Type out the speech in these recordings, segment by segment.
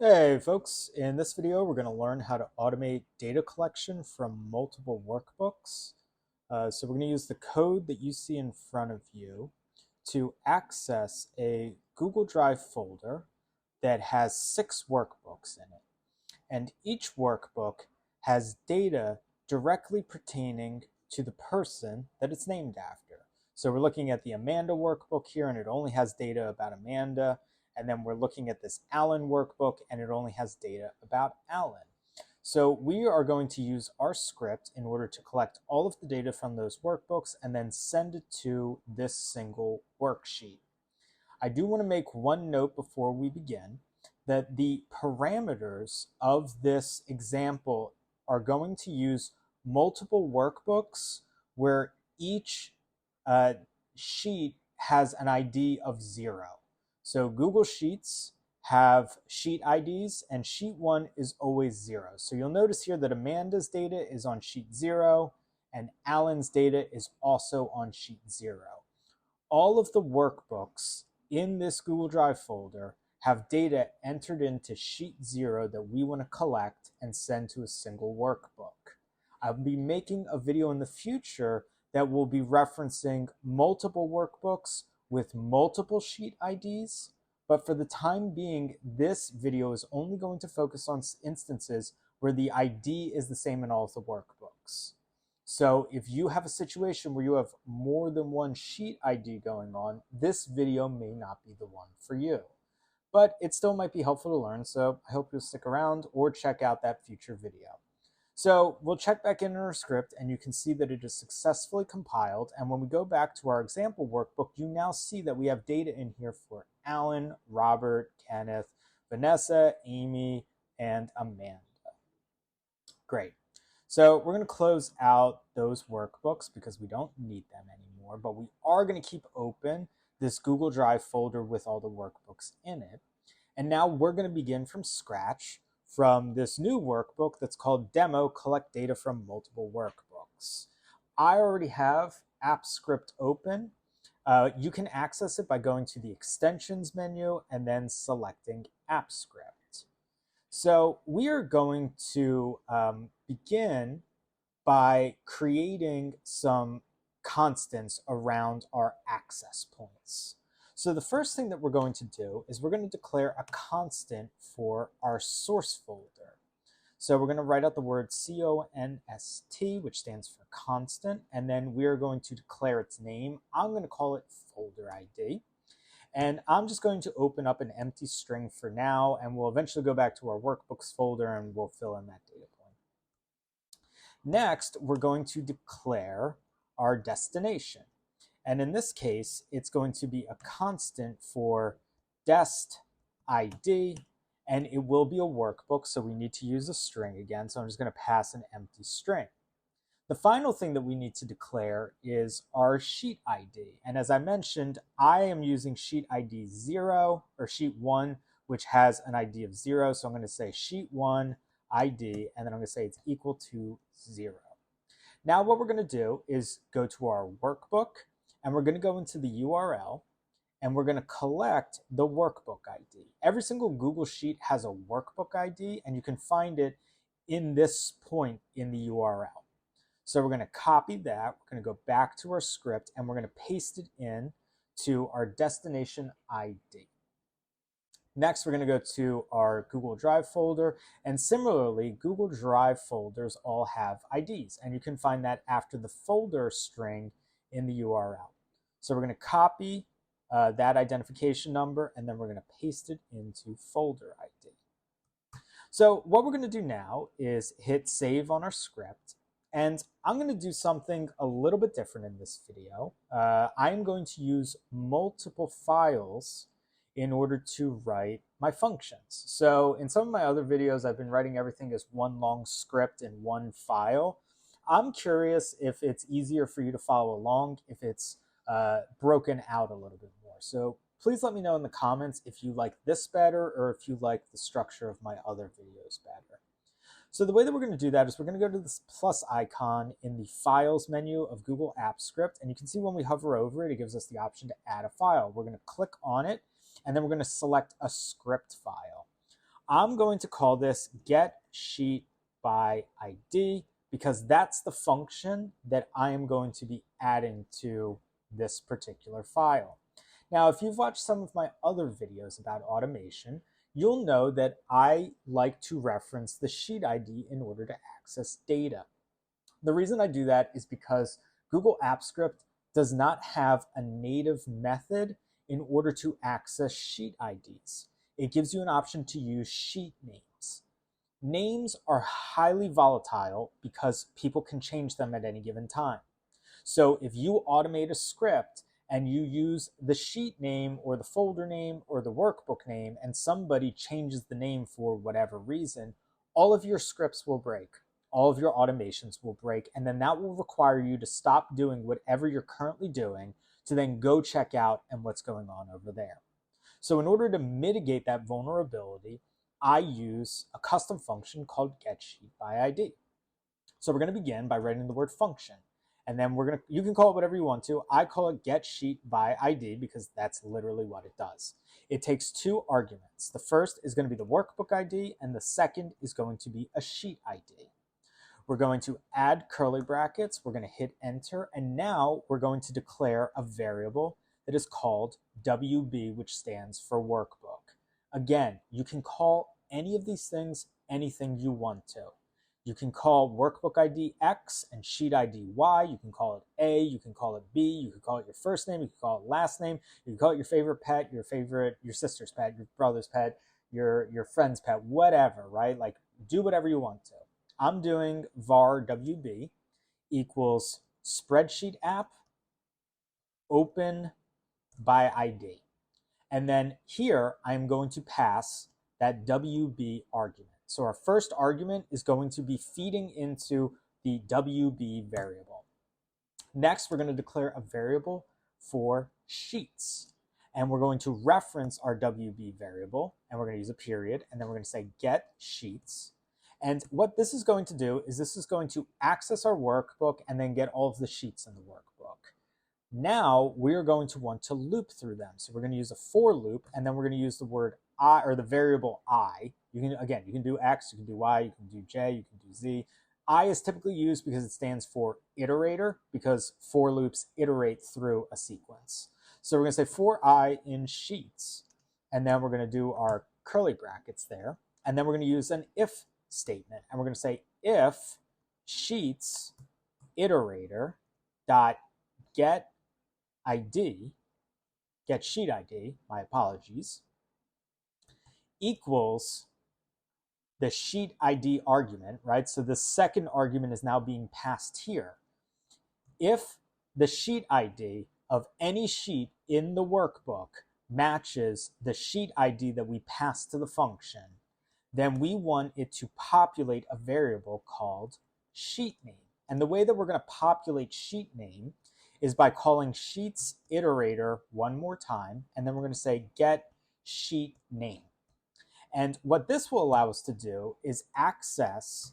Hey folks, in this video we're going to learn how to automate data collection from multiple workbooks. So we're going to use the code that you see in front of you to access a Google Drive folder that has 6 workbooks in it. And each workbook has data directly pertaining to the person that it's named after. So we're looking at the Amanda workbook here, and it only has data about Amanda. And then we're looking at this Alan workbook, and it only has data about Alan. So we are going to use our script in order to collect all of the data from those workbooks and then send it to this single worksheet. I do want to make one note before we begin that the parameters of this example are going to use multiple workbooks where each sheet has an ID of 0. So Google Sheets have sheet IDs, and sheet 1 is always 0. So you'll notice here that Amanda's data is on sheet 0, and Alan's data is also on sheet 0. All of the workbooks in this Google Drive folder have data entered into sheet 0 that we want to collect and send to a single workbook. I'll be making a video in the future that will be referencing multiple workbooks with multiple sheet IDs, but for the time being, this video is only going to focus on instances where the ID is the same in all of the workbooks. So if you have a situation where you have more than one sheet ID going on, this video may not be the one for you. But it still might be helpful to learn, so I hope you'll stick around or check out that future video. So we'll check back in our script, and you can see that it is successfully compiled. And when we go back to our example workbook, you now see that we have data in here for Alan, Robert, Kenneth, Vanessa, Amy, and Amanda. Great. So we're going to close out those workbooks because we don't need them anymore, but we are going to keep open this Google Drive folder with all the workbooks in it. And now we're going to begin from scratch from this new workbook that's called Demo, Collect Data from Multiple Workbooks. I already have AppScript open. You can access it by going to the Extensions menu and then selecting AppScript. So we are going to begin by creating some constants around our access points. So the first thing that we're going to do is we're going to declare a constant for our source folder. So we're going to write out the word const, which stands for constant, and then we're going to declare its name. I'm going to call it folder ID. And I'm just going to open up an empty string for now, and we'll eventually go back to our workbooks folder and we'll fill in that data point. Next, we're going to declare our destination. And in this case, it's going to be a constant for dest ID, and it will be a workbook, so we need to use a string again. So I'm just going to pass an empty string. The final thing that we need to declare is our sheet ID. And as I mentioned, I am using sheet ID 0 or sheet 1, which has an ID of 0. So I'm going to say sheet 1 ID, and then I'm going to say it's equal to 0. Now what we're going to do is go to our workbook, and we're going to go into the URL, and we're going to collect the workbook ID. Every single Google Sheet has a workbook ID, and you can find it in this point in the URL. So we're going to copy that, we're going to go back to our script, and we're going to paste it in to our destination ID. Next, we're going to go to our Google Drive folder, and similarly, Google Drive folders all have IDs, and you can find that after the folder string in the URL. So we're going to copy that identification number, and then we're going to paste it into folder ID. So what we're going to do now is hit save on our script, and I'm going to do something a little bit different in this video. I'm going to use multiple files in order to write my functions. So in some of my other videos, I've been writing everything as one long script in one file. I'm curious if it's easier for you to follow along, if it's broken out a little bit more. So please let me know in the comments if you like this better or if you like the structure of my other videos better. So the way that we're going to do that is we're going to go to this plus icon in the Files menu of Google Apps Script, and you can see when we hover over it, it gives us the option to add a file. We're going to click on it, and then we're going to select a script file. I'm going to call this get sheet by ID because that's the function that I am going to be adding to this particular file. Now, if you've watched some of my other videos about automation, you'll know that I like to reference the sheet ID in order to access data. The reason I do that is because Google Apps Script does not have a native method in order to access sheet IDs. It gives you an option to use sheet names. Names are highly volatile because people can change them at any given time. So if you automate a script and you use the sheet name or the folder name or the workbook name and somebody changes the name for whatever reason, all of your scripts will break. All of your automations will break, and then that will require you to stop doing whatever you're currently doing to then go check out and what's going on over there. So in order to mitigate that vulnerability, I use a custom function called getSheetById. So we're going to begin by writing the word function. And then you can call it whatever you want to. I call it getSheetById because that's literally what it does. It takes two arguments. The first is going to be the workbook ID, and the second is going to be a sheet ID. We're going to add curly brackets. We're going to hit enter. And now we're going to declare a variable that is called WB, which stands for workbook. Again, you can call any of these things anything you want to. You can call workbook ID X and sheet ID Y. You can call it A. You can call it B. You can call it your first name. You can call it last name. You can call it your favorite pet, your sister's pet, your brother's pet, your friend's pet, whatever, right? Like, do whatever you want to. I'm doing var WB equals spreadsheet app open by ID. And then here I'm going to pass that WB argument. So our first argument is going to be feeding into the WB variable. Next, we're going to declare a variable for sheets. And we're going to reference our WB variable, and we're going to use a period, and then we're going to say get sheets. And what this is going to do is this is going to access our workbook and then get all of the sheets in the workbook. Now we're going to want to loop through them. So we're going to use a for loop, and then we're going to use the word I, or the variable I. You can do X, you can do Y, you can do J, you can do Z. I is typically used because it stands for iterator, because for loops iterate through a sequence. So we're going to say for I in sheets, and then we're going to do our curly brackets there, and then we're going to use an if statement, and we're going to say if sheets iterator dot get ID, get sheet ID, my apologies, equals the sheet ID argument, right? So the second argument is now being passed here. If the sheet ID of any sheet in the workbook matches the sheet ID that we pass to the function, then we want it to populate a variable called sheet name. And the way that we're going to populate sheet name is by calling sheets iterator one more time, and then we're going to say get sheet name. And what this will allow us to do is access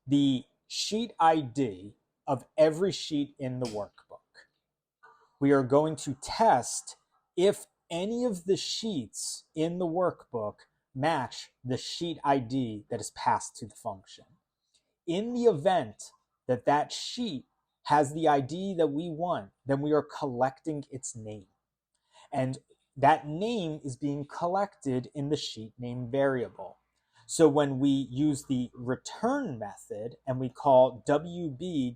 the sheet ID of every sheet in the workbook. We are going to test if any of the sheets in the workbook match the sheet ID that is passed to the function. In the event that that sheet has the ID that we want, then we are collecting its name. And that name is being collected in the sheet name variable. So when we use the return method and we call wb.getSheet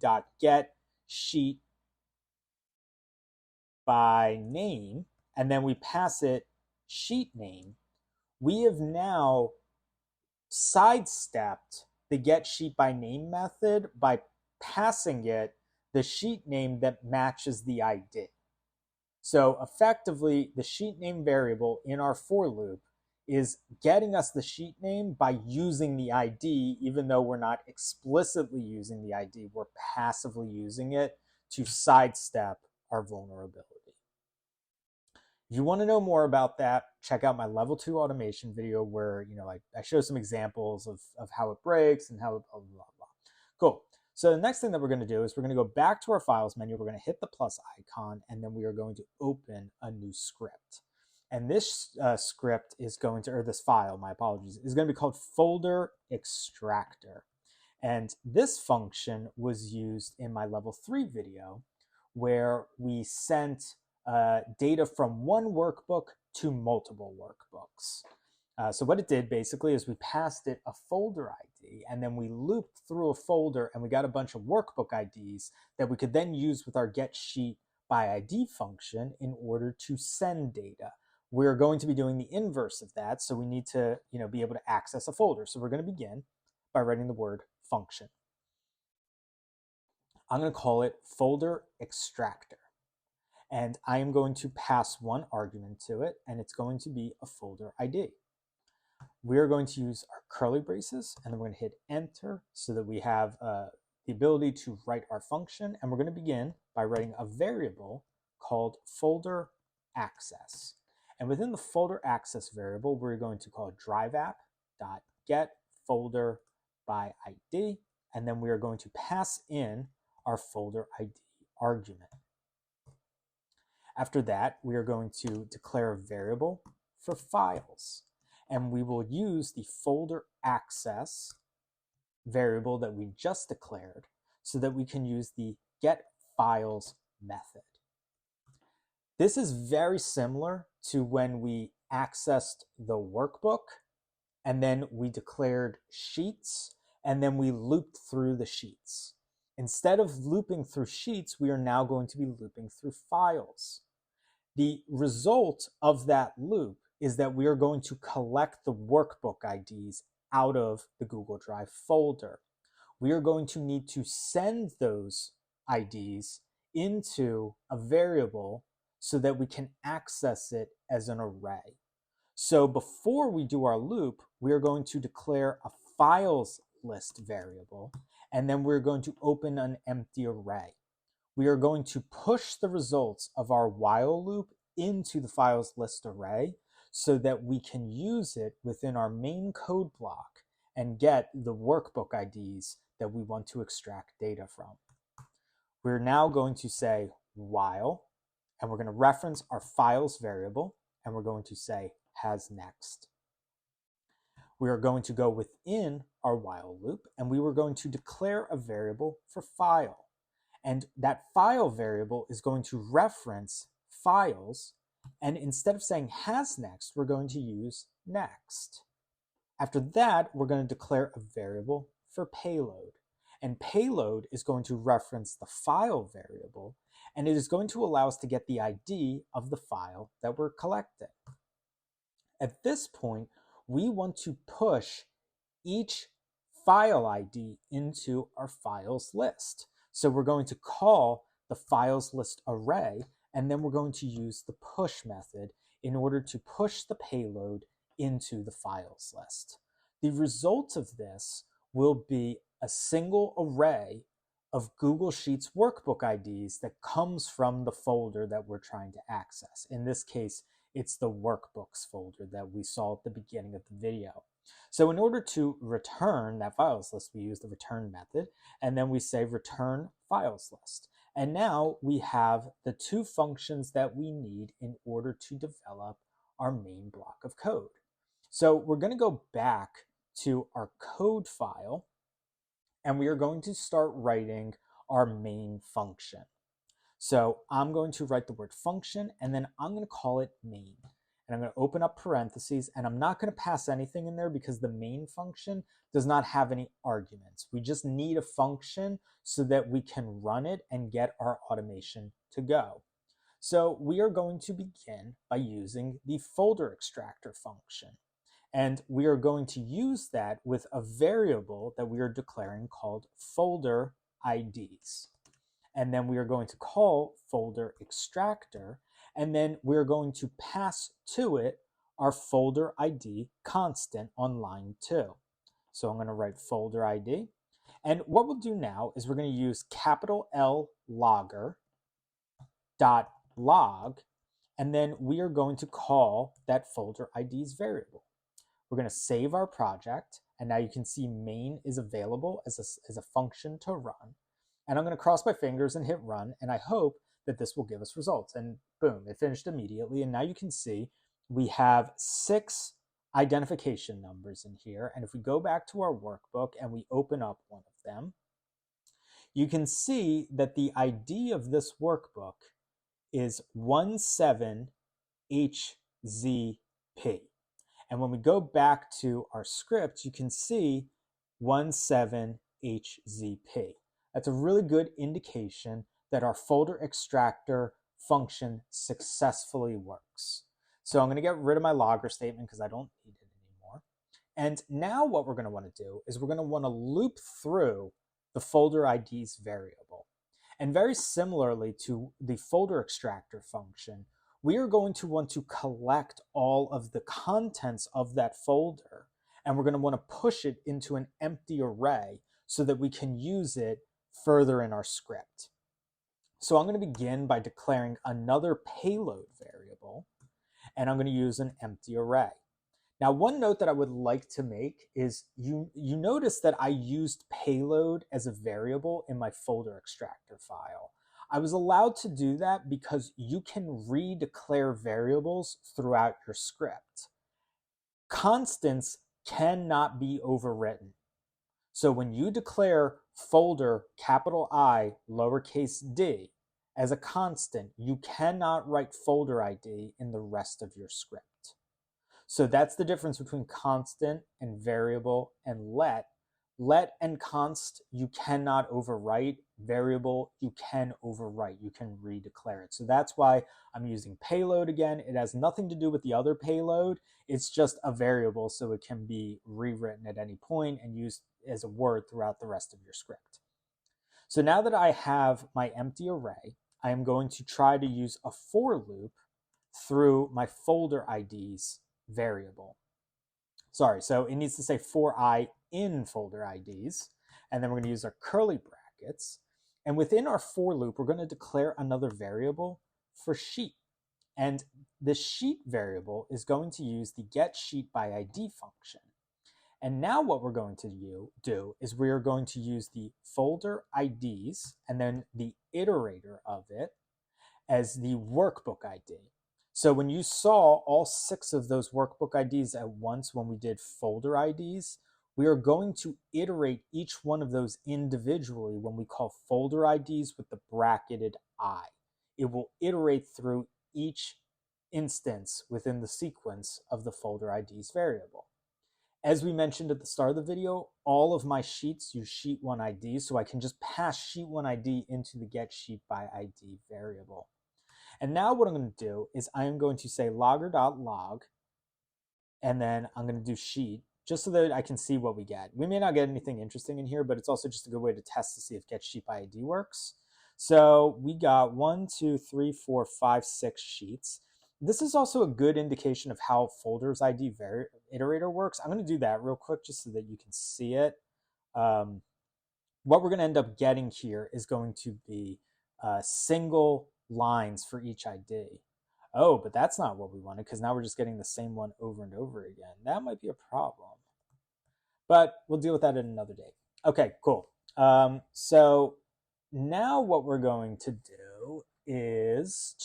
by name, and then we pass it sheet name, we have now sidestepped the getSheetByName method by passing it the sheet name that matches the ID. So effectively, the sheet name variable in our for loop is getting us the sheet name by using the ID, even though we're not explicitly using the ID, we're passively using it to sidestep our vulnerability. If you want to know more about that, check out my level 2 automation video where I show some examples of how it breaks and how it blah, blah, blah. Cool. So the next thing that we're going to do is we're going to go back to our files menu. We're going to hit the plus icon, and then we are going to open a new script. And this script is going to, or this file, my apologies, is going to be called folder extractor. And this function was used in my level 3 video where we sent data from one workbook to multiple workbooks. So what it did basically is we passed it a folder ID, and then we looped through a folder and we got a bunch of workbook IDs that we could then use with our getSheetById function in order to send data. We're going to be doing the inverse of that, so we need to be able to access a folder. So we're going to begin by writing the word function. I'm going to call it folder extractor. And I am going to pass one argument to it, and it's going to be a folder ID. We're going to use our curly braces, and then we're going to hit enter so that we have the ability to write our function. And we're going to begin by writing a variable called folder access. And within the folder access variable, we're going to call driveapp.getFolderById, and then we are going to pass in our folder ID argument. After that, we are going to declare a variable for files, and we will use the folder access variable that we just declared so that we can use the getFiles method. This is very similar to when we accessed the workbook and then we declared sheets and then we looped through the sheets. Instead of looping through sheets, we are now going to be looping through files. The result of that loop is that we are going to collect the workbook IDs out of the Google Drive folder. We are going to need to send those IDs into a variable so that we can access it as an array. So before we do our loop, we are going to declare a files list variable, and then we're going to open an empty array. We are going to push the results of our while loop into the files list array so that we can use it within our main code block and get the workbook IDs that we want to extract data from. We're now going to say while, and we're going to reference our files variable, and we're going to say has next. We are going to go within our while loop, and we were going to declare a variable for file. And that file variable is going to reference files, and instead of saying has next, we're going to use next. After that, we're going to declare a variable for payload. And payload is going to reference the file variable, and it is going to allow us to get the ID of the file that we're collecting. At this point, we want to push each file ID into our files list. So we're going to call the files list array, and then we're going to use the push method in order to push the payload into the files list. The result of this will be a single array of Google Sheets workbook IDs that comes from the folder that we're trying to access. In this case, it's the workbooks folder that we saw at the beginning of the video. So in order to return that files list, we use the return method, and then we say return files list. And now we have the two functions that we need in order to develop our main block of code. So we're going to go back to our code file, and we are going to start writing our main function. So I'm going to write the word function, and then I'm going to call it main. And I'm going to open up parentheses, and I'm not going to pass anything in there because the main function does not have any arguments. We just need a function so that we can run it and get our automation to go. So we are going to begin by using the folder extractor function. And we are going to use that with a variable that we are declaring called folder IDs. And then we are going to call folder extractor, and then we're going to pass to it our folder ID constant on line 2. So I'm going to write folder ID. And what we'll do now is we're going to use capital L logger dot log, and then we are going to call that folder IDs variable. We're going to save our project, and now you can see main is available as a function to run. And I'm going to cross my fingers and hit run, and I hope that this will give us results. And boom, it finished immediately. And now you can see we have 6 identification numbers in here. And if we go back to our workbook and we open up one of them, you can see that the ID of this workbook is 17HZP. And when we go back to our script, you can see 17HZP. That's a really good indication that our folder extractor function successfully works. So I'm going to get rid of my logger statement because I don't need it anymore. And now what we're going to want to do is we're going to want to loop through the folder IDs variable. And very similarly to the folder extractor function, we are going to want to collect all of the contents of that folder, and we're going to want to push it into an empty array so that we can use it further in our script. So I'm going to begin by declaring another payload variable, and I'm going to use an empty array. Now, one note that I would like to make is you notice that I used payload as a variable in my folder extractor file. I was allowed to do that because you can redeclare variables throughout your script. Constants cannot be overwritten. So when you declare folder capital I lowercase d as a constant, you cannot write folder ID in the rest of your script. So that's the difference between constant and variable and let. Let and const you cannot overwrite. Variable you can overwrite. You can redeclare it. So that's why I'm using payload again. It has nothing to do with the other payload. It's just a variable, so it can be rewritten at any point and used as a word throughout the rest of your script. So now that I have my empty array, I am going to try to use a for loop through my folder IDs variable. Sorry, so it needs to say for I in folder IDs, and then we're going to use our curly brackets. And within our for loop, we're going to declare another variable for sheet. And the sheet variable is going to use the getSheetById function. And now what we're going to do is we are going to use the folder IDs and then the iterator of it as the workbook ID. So when you saw all 6 of those workbook IDs at once when we did folder IDs, we are going to iterate each one of those individually when we call folder IDs with the bracketed I. It will iterate through each instance within the sequence of the folder IDs variable. As we mentioned at the start of the video, all of my sheets use sheet1ID, so I can just pass sheet1ID into the getSheetById variable. And now what I'm going to do is I am going to say logger.log, and then I'm going to do sheet, just so that I can see what we get. We may not get anything interesting in here, but it's also just a good way to test to see if getSheetById works. So we got 1, 2, 3, 4, 5, 6 sheets. This is also a good indication of how folders ID iterator works. I'm going to do that real quick just so that you can see it. What we're going to end up getting here is going to be single lines for each ID. Oh, but that's not what we wanted, because now we're just getting the same one over and over again. That might be a problem, but we'll deal with that in another day. Okay, cool. So now what we're going to do is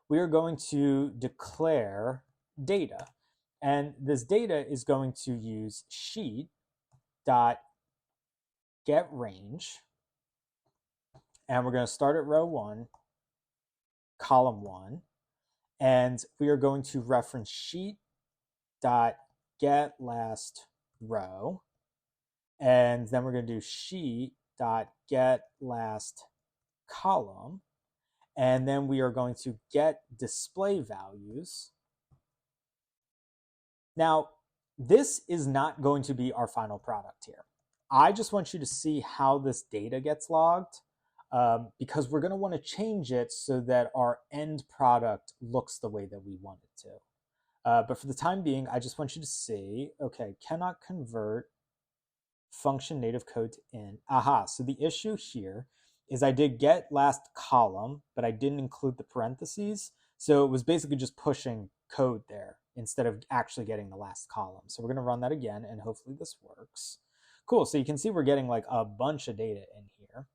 we are going to declare data, and this data is going to use sheet.getRange, and we're going to start at row 1, column 1, and we are going to reference sheet.getLastRow, and then we're going to do sheet.getLastColumn, and then we are going to get display values. Now, this is not going to be our final product here. I just want you to see how this data gets logged, because we're going to want to change it so that our end product looks the way that we want it to. But for the time being, I just want you to see, okay, cannot convert function native code to int. Aha, so the issue here is I did get last column, but I didn't include the parentheses. So it was basically just pushing code there instead of actually getting the last column. So we're going to run that again, and hopefully this works. Cool, so you can see we're getting like a bunch of data in here.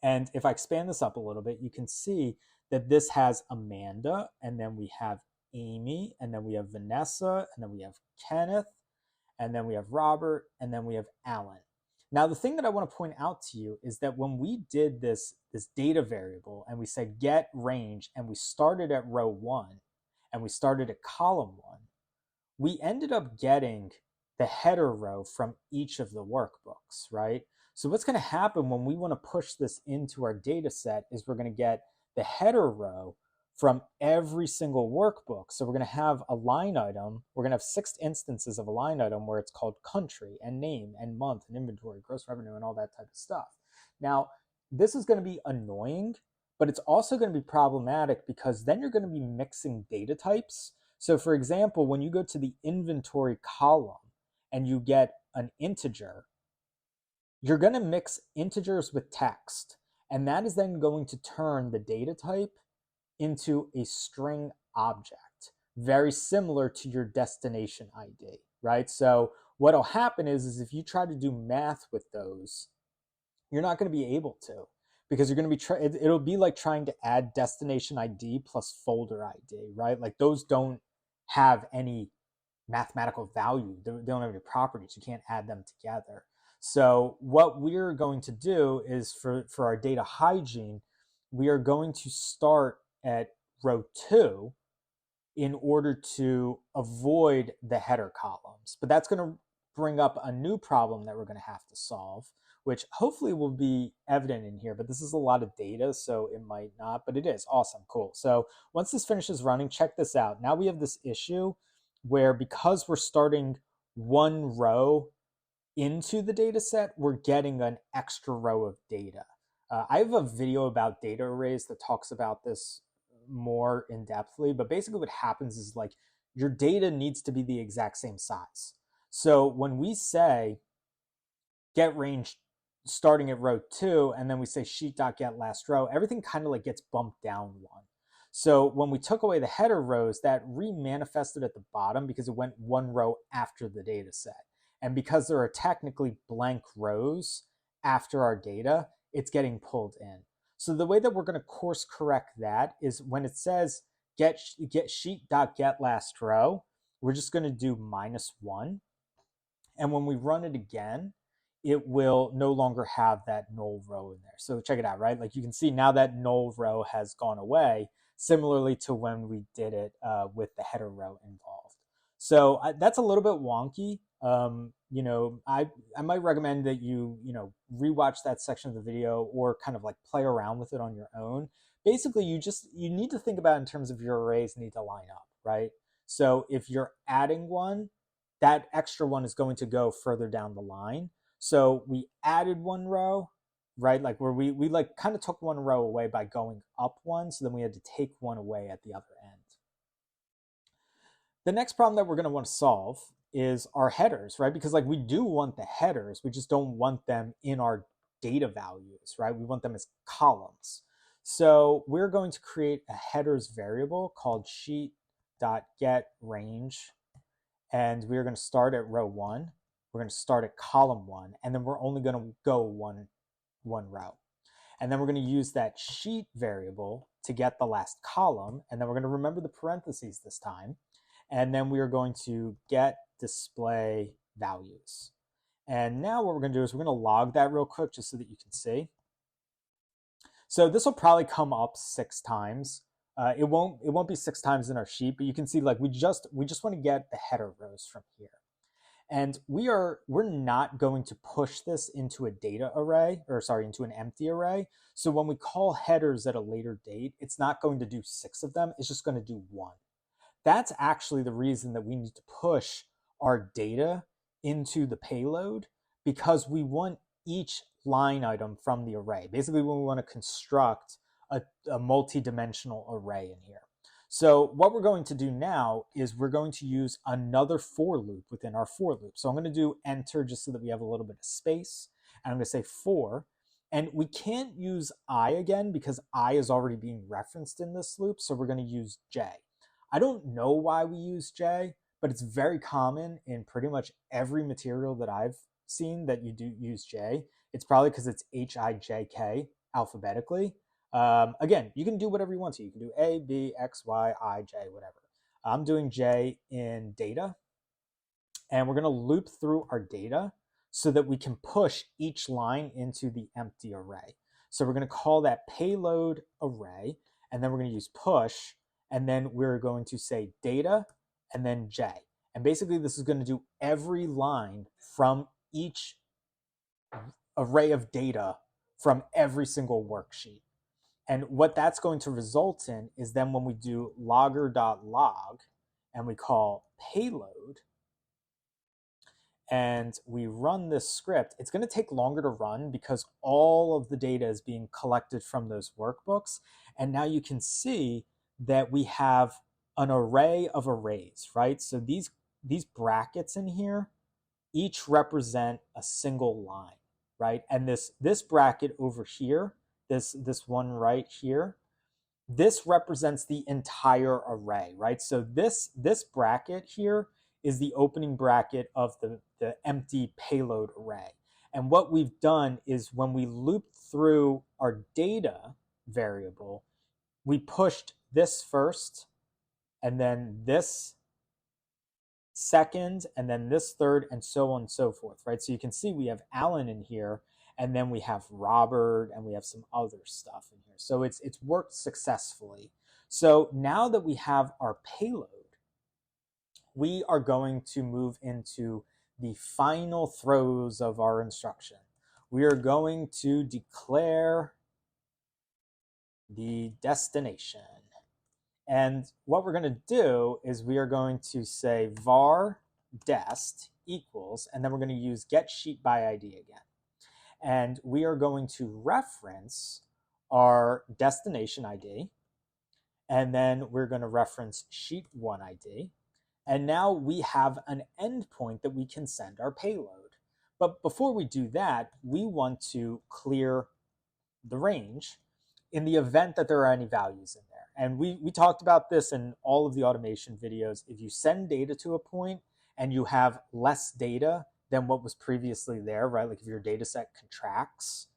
And if I expand this up a little bit, you can see that this has Amanda, and then we have Amy, and then we have Vanessa, and then we have Kenneth, and then we have Robert, and then we have Alan. Now, the thing that I want to point out to you is that when we did this data variable and we said get range and we started at row 1 and we started at column 1, we ended up getting the header row from each of the workbooks, right? So what's going to happen when we want to push this into our data set is we're going to get the header row from every single workbook. So we're going to have a line item. We're going to have 6 instances of a line item where it's called country and name and month and inventory, gross revenue, and all that type of stuff. Now, this is going to be annoying, but it's also going to be problematic because then you're going to be mixing data types. So for example, when you go to the inventory column and you get an integer, you're going to mix integers with text. And that is then going to turn the data type into a string object, very similar to your destination ID, right? So what'll happen is if you try to do math with those, you're not going to be able to, because you're going to be it'll be like trying to add destination ID plus folder ID, right? Like those don't have any mathematical value. They don't have any properties. You can't add them together. So what we're going to do is for our data hygiene, we are going to start at row 2 in order to avoid the header columns. But that's going to bring up a new problem that we're going to have to solve, which hopefully will be evident in here. But this is a lot of data, so it might not, but it is. Awesome, cool. So once this finishes running, check this out. Now we have this issue where because we're starting one row into the data set, we're getting an extra row of data. I have a video about data arrays that talks about this more in depthly, but basically what happens is like your data needs to be the exact same size. So when we say get range starting at row 2 and then we say sheet.get last row, everything kind of like gets bumped down 1. So when we took away the header rows, that remanifested at the bottom because it went 1 row after the data set. And because there are technically blank rows after our data, it's getting pulled in. So the way that we're going to course correct that is when it says get sheet.get last row, we're just going to do -1. And when we run it again, it will no longer have that null row in there. So check it out, right? Like you can see now that null row has gone away, similarly to when we did it with the header row involved. So that's a little bit wonky. I might recommend that you rewatch that section of the video or kind of like play around with it on your own. Basically, you need to think about in terms of your arrays need to line up, right? So if you're adding one, that extra one is going to go further down the line. So we added 1 row, right? Like where we like kind of took 1 row away by going up 1, so then we had to take 1 away at the other end. The next problem that we're going to want to solve is our headers, right? Because like we do want the headers, we just don't want them in our data values, right? We want them as columns. So we're going to create a headers variable called sheet.getRange, and we're going to start at row 1. We're going to start at column 1, and then we're only going to go one row. And then we're going to use that sheet variable to get the last column, and then we're going to remember the parentheses this time. And then we are going to get display values. And now what we're going to do is we're going to log that real quick just so that you can see. So this will probably come up 6 times. It won't be 6 times in our sheet, but you can see like we just want to get the header rows from here. And we're not going to push this into a data array, or sorry, into an empty array. So when we call headers at a later date, it's not going to do 6 of them. It's just going to do 1. That's actually the reason that we need to push our data into the payload, because we want each line item from the array. Basically, when we want to construct a multi-dimensional array in here. So what we're going to do now is we're going to use another for loop within our for loop. So I'm going to do enter just so that we have a little bit of space. And I'm going to say for. And we can't use I again because I is already being referenced in this loop. So we're going to use J. I don't know why we use J, but it's very common in pretty much every material that I've seen that you do use J. It's probably because it's H-I-J-K alphabetically. Again, you can do whatever you want to. You can do A, B, X, Y, I, J, whatever. I'm doing J in data, and we're going to loop through our data so that we can push each line into the empty array. So we're going to call that payload array, and then we're going to use push, and then we're going to say data and then J. And basically this is going to do every line from each array of data from every single worksheet. And what that's going to result in is then when we do logger.log and we call payload and we run this script, it's going to take longer to run because all of the data is being collected from those workbooks. And now you can see that we have an array of arrays, right? So these brackets in here each represent a single line, right? And this bracket over here, this one right here, this represents the entire array, right? So this bracket here is the opening bracket of the empty payload array. And what we've done is when we looped through our data variable, we pushed this first, and then this second, and then this third, and so on and so forth, right? So you can see we have Alan in here, and then we have Robert, and we have some other stuff in here. So it's worked successfully. So now that we have our payload, we are going to move into the final throes of our instruction. We are going to declare the destination. And what we're going to do is we are going to say var dest equals, and then we're going to use get sheet by ID again. And we are going to reference our destination ID, and then we're going to reference sheet 1 ID. And now we have an endpoint that we can send our payload. But before we do that, we want to clear the range in the event that there are any values in there. And we talked about this in all of the automation videos. If you send data to a point and you have less data than what was previously there, right? Like if your data set contracts,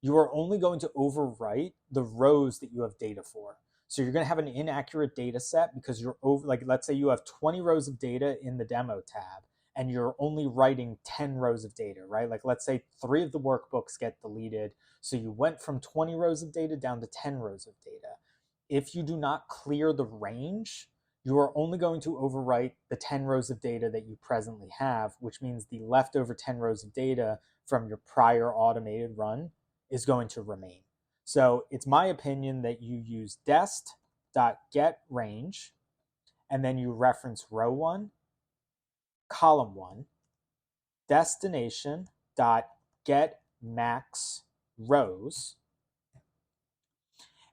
you are only going to overwrite the rows that you have data for. So you're going to have an inaccurate data set because you're over, like let's say you have 20 rows of data in the demo tab and you're only writing 10 rows of data, right? Like let's say 3 of the workbooks get deleted. So you went from 20 rows of data down to 10 rows of data. If you do not clear the range, you are only going to overwrite the 10 rows of data that you presently have, which means the leftover 10 rows of data from your prior automated run is going to remain. So it's my opinion that you use dest.getRange, and then you reference row 1, column 1, destination.getMaxRows,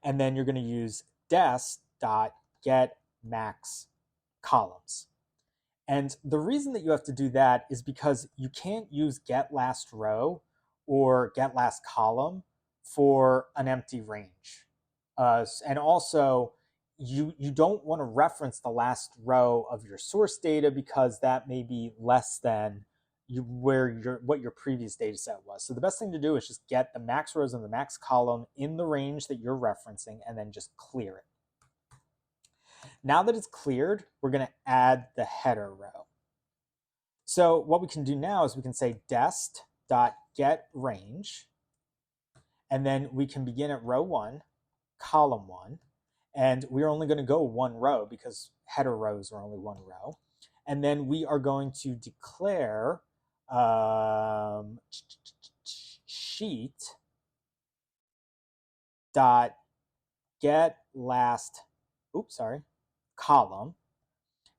and then you're going to use dest.getMaxColumns. And the reason that you have to do that is because you can't use getLastRow or getLastColumn for an empty range. And also, you don't want to reference the last row of your source data because that may be less than what your previous data set was. So the best thing to do is just get the max rows and the max column in the range that you're referencing and then just clear it. Now that it's cleared, we're going to add the header row. So what we can do now is we can say dest.getRange, and then we can begin at row 1, column 1, and we're only going to go 1 row because header rows are only 1 row. And then we are going to declare sheet dot get last column.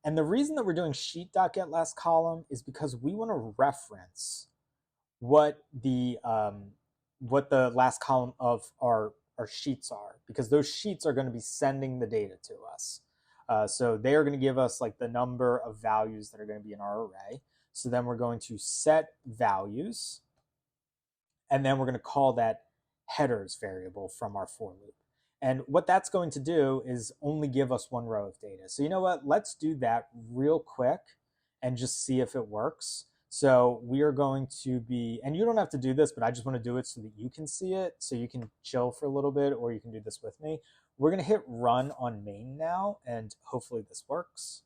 And the reason that we're doing sheet dot get last column is because we want to reference what the last column of our sheets are, because those sheets are going to be sending the data to us. So they are going to give us like the number of values that are going to be in our array. So then we're going to set values, and then we're going to call that headers variable from our for loop. And what that's going to do is only give us 1 row of data. So you know what? Let's do that real quick and just see if it works. So we are going to be, and you don't have to do this, but I just want to do it so that you can see it, so you can chill for a little bit, or you can do this with me. We're going to hit run on main now, and hopefully this works.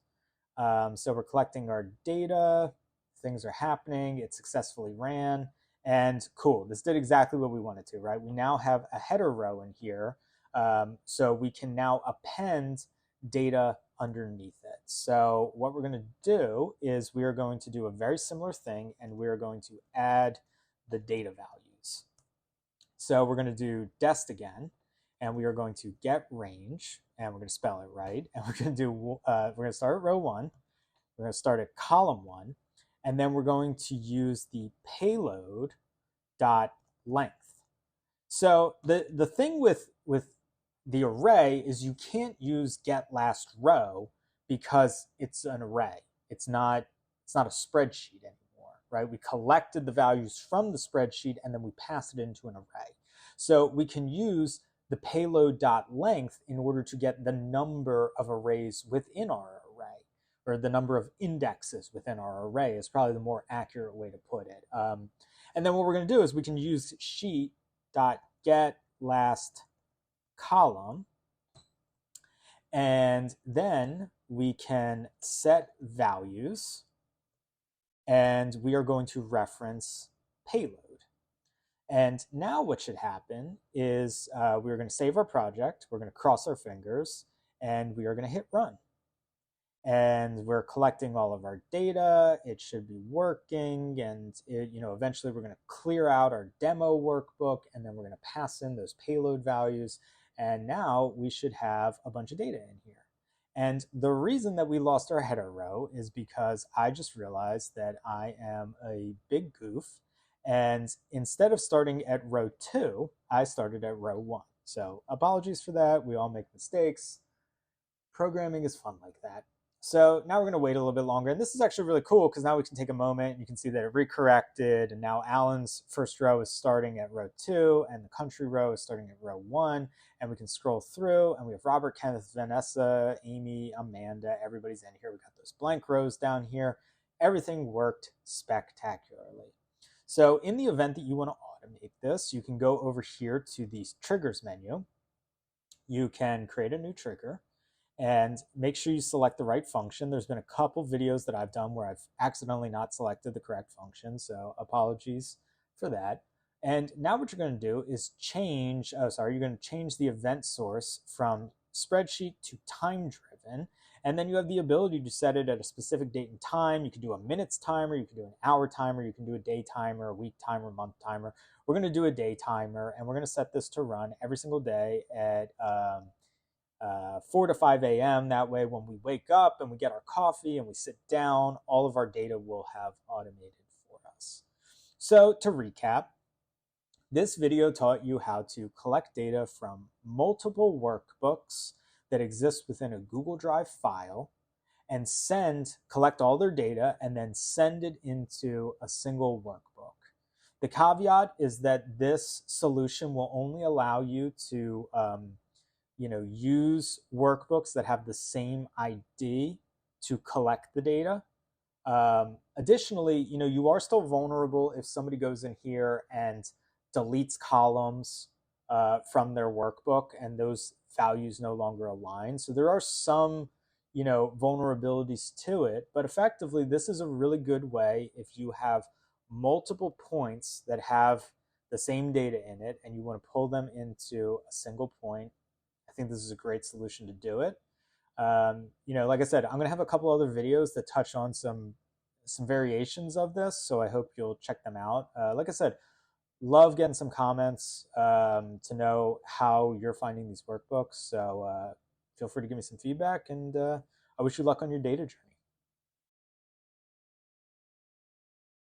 So we're collecting our data, things are happening, it successfully ran, and cool, this did exactly what we wanted to, right? We now have a header row in here, so we can now append data underneath it. So what we're going to do is we are going to do a very similar thing, and we are going to add the data values. So we're going to do dest again, and we are going to get range, and we're going to spell it right, and we're going to do we're going to start at row 1, we're going to start at column 1, and then we're going to use the payload dot length. So the thing with the array is you can't use get last row because it's an array. It's not a spreadsheet anymore, right? We collected the values from the spreadsheet and then we pass it into an array. So we can use the payload.length in order to get the number of arrays within our array, or the number of indexes within our array is probably the more accurate way to put it. And then what we're going to do is we can use sheet.getLast column, and then we can set values, and we are going to reference payload. And now what should happen is we're going to save our project, we're going to cross our fingers, and we are going to hit run. And we're collecting all of our data, it should be working, and eventually we're going to clear out our demo workbook, and then we're going to pass in those payload values, and now we should have a bunch of data in here. And the reason that we lost our header row is because I just realized that I am a big goof, and instead of starting at row 2, I started at row 1. So apologies for that, we all make mistakes. Programming is fun like that. So now we're going to wait a little bit longer, and this is actually really cool because now we can take a moment and you can see that it recorrected, and now Alan's first row is starting at row 2 and the country row is starting at row 1, and we can scroll through and we have Robert, Kenneth, Vanessa, Amy, Amanda, everybody's in here. We got those blank rows down here. Everything worked spectacularly. So in the event that you want to automate this, you can go over here to the triggers menu. You can create a new trigger, and make sure you select the right function. There's been a couple videos that I've done where I've accidentally not selected the correct function, so apologies for that. And now what you're going to do is you're going to change the event source from spreadsheet to time-driven, and then you have the ability to set it at a specific date and time. You can do a minutes timer, you can do an hour timer, you can do a day timer, a week timer, month timer. We're going to do a day timer, and we're going to set this to run every single day at 4 to 5 a.m. That way, when we wake up and we get our coffee and we sit down, all of our data will have automated for us. So to recap, this video taught you how to collect data from multiple workbooks that exist within a Google Drive file and collect all their data and then send it into a single workbook. The caveat is that this solution will only allow you to use workbooks that have the same ID to collect the data. Additionally, you are still vulnerable if somebody goes in here and deletes columns from their workbook and those values no longer align. So there are some, vulnerabilities to it, but effectively this is a really good way if you have multiple points that have the same data in it and you want to pull them into a single point. I think this is a great solution to do it. Like I said, I'm going to have a couple other videos that touch on some variations of this, so I hope you'll check them out. Like I said, love getting some comments to know how you're finding these workbooks, so feel free to give me some feedback, and I wish you luck on your data journey.